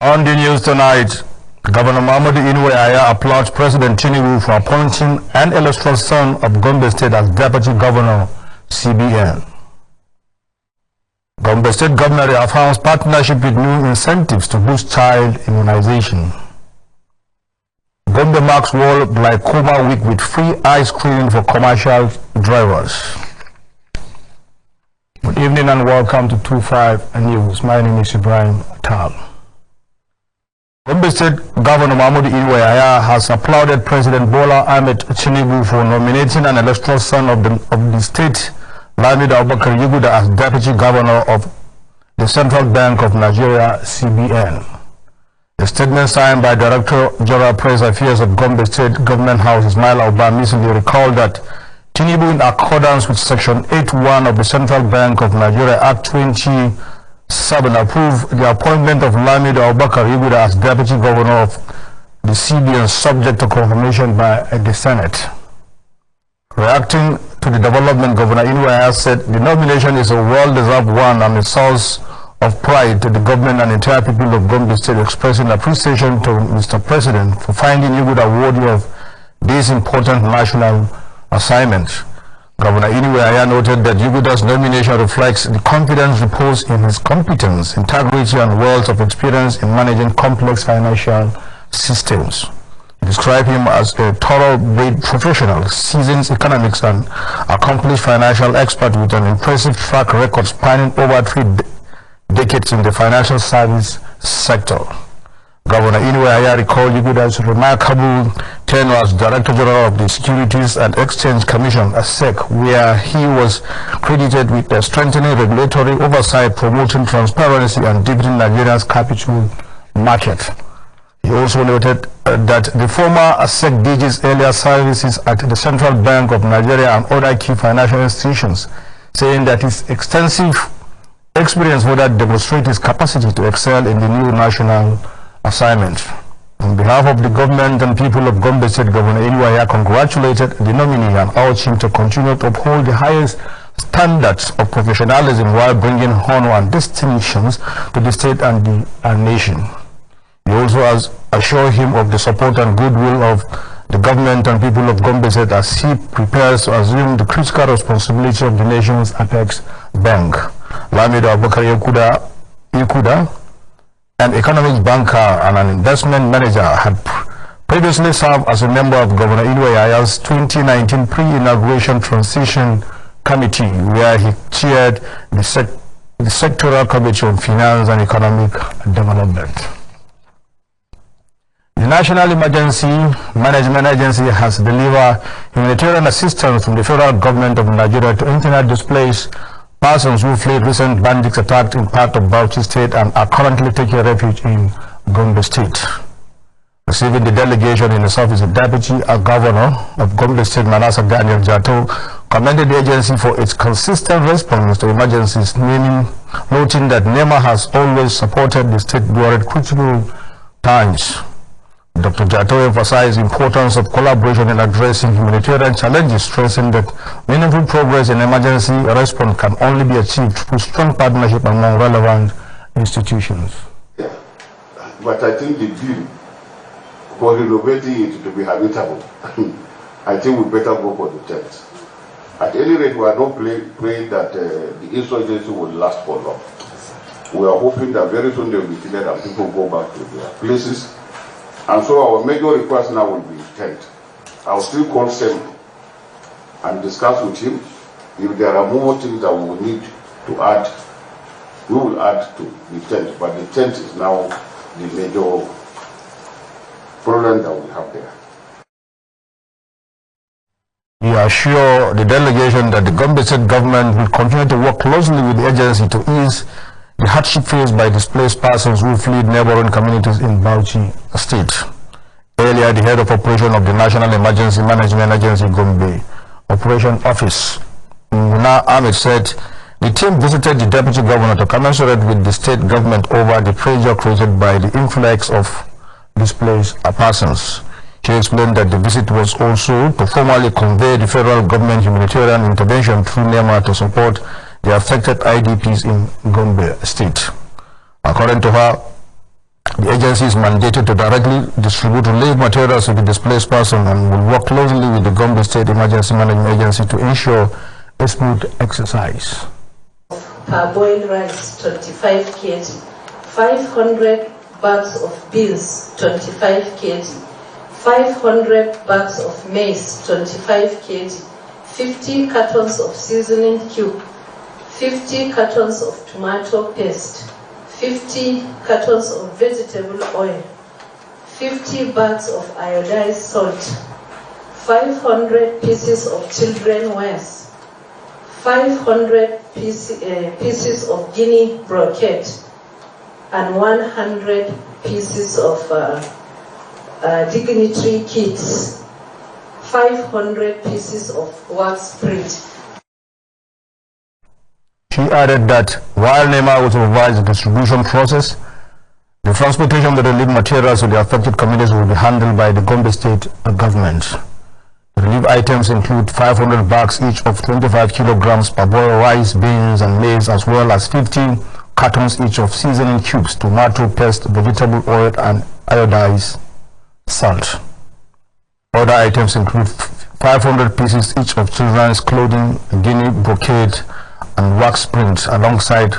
On the news tonight, Governor NEWS A applauds President Tinubu for appointing an illustrious son of Gombe State as Deputy Governor, CBN. Gombe State Governor affirms partnership with new incentives to boost child immunization. Gombe marks World Glaucoma Week with free eye screening for commercial drivers. Good evening and welcome to 25 News. My name is Ibrahim Tal. Gombe State Governor NEWS A has applauded President Bola Ahmed Tinubu for nominating an illustrious son of the state, Lamido Abubakar Yuguda, as Deputy Governor of the Central Bank of Nigeria, CBN. A statement signed by Director General Press Affairs of Gombe State Government House, Ismail Aubam, recently recalled that Tinubu, in accordance with Section 8(1) of the Central Bank of Nigeria Act 2007, approved the appointment of Lamido Abubakar Yuguda as Deputy Governor of the CBN, subject to confirmation by the Senate. Reacting to the development, Governor NEWS A said the nomination is a well-deserved one and a source of pride to the government and entire people of Gombe State, expressing appreciation to Mr. President for finding Yuguda worthy of this important national assignment. Governor NEWS A noted that Yuguda's nomination reflects the confidence reposed in his competence, integrity, and wealth of experience in managing complex financial systems. He described him as a thoroughbred professional, seasoned economics, and accomplished financial expert with an impressive track record spanning over 3 decades in the financial service sector. Governor NEWS A recalled Yuguda's remarkable tenure as Director General of the Securities and Exchange Commission, (SEC), where he was credited with strengthening regulatory oversight, promoting transparency, and deepening Nigeria's capital market. He also noted that the former SEC DG's earlier services at the Central Bank of Nigeria and other key financial institutions, saying that his extensive experience further demonstrates his capacity to excel in the new national assignment. On behalf of the government and people of Gombe State, Governor NEWS A congratulated the nominee and urged him to continue to uphold the highest standards of professionalism while bringing honor and distinctions to the state and the nation. He also has assured him of the support and goodwill of the government and people of Gombe State as he prepares to assume the critical responsibility of the nation's apex bank. Lamido Abubakar Yuguda, an economics banker and an investment manager, had previously served as a member of Governor NEWS A's 2019 pre-inauguration transition committee, where he chaired the sectoral committee on finance and economic development. The National Emergency Management Agency has delivered humanitarian assistance from the federal government of Nigeria to internet displaced persons who fled recent bandits attacked in part of Bauchi State and are currently taking refuge in Gombe State. Receiving the delegation in his office, the Deputy Governor of Gombe State, Manasseh Daniel Jato, commended the agency for its consistent response to emergencies, noting that NEMA has always supported the state during critical times. Dr. Jato emphasized the importance of collaboration in addressing humanitarian challenges, stressing that meaningful progress in emergency response can only be achieved through strong partnership among relevant institutions. Yeah. But I think the deal for renovating it to be habitable, I think we better go for the tent. At any rate, we are not praying that the insurgency will last for long. We are hoping that very soon they will be cleared and people go back to their places. And so our major request now will be tent. I'll still call Sam and discuss with him. If there are more things that we will need to add, we will add to the tent. But the tent is now the major problem that we have there. We assure the delegation that the Gombe State government will continue to work closely with the agency to ease the hardship faced by displaced persons who fled neighboring communities in Bauchi State. Earlier, the head of operation of the National Emergency Management Agency Gombe Operation Office, Muna Ahmed, said the team visited the deputy governor to commensurate with the state government over the pressure created by the influx of displaced persons. She explained that the visit was also to formally convey the federal government humanitarian intervention through NEMA to support the affected IDPs in Gombe State. According to her, the agency is mandated to directly distribute relief materials to the displaced person and will work closely with the Gombe State Emergency Management Agency to ensure a smooth exercise. Parboiled rice, 25 kg, 500 bags of beans, 25 kg, 500 bags of maize, 25 kg, 50 cartons of seasoning cube, 50 cartons of tomato paste, 50 cartons of vegetable oil, 50 bags of iodized salt, 500 pieces of children wares, 500 pieces of guinea brocade, and 100 pieces of dignitary kits, 500 pieces of wax print. She added that while NEMA will supervise the distribution process, the transportation of the relief materials to the affected communities will be handled by the Gombe State government. The relief items include 500 bags each of 25 kilograms parboiled rice, beans and maize, as well as 15 cartons each of seasoning cubes, tomato paste, vegetable oil and iodized salt. Other items include 500 pieces each of children's clothing, guinea brocade and wax print, alongside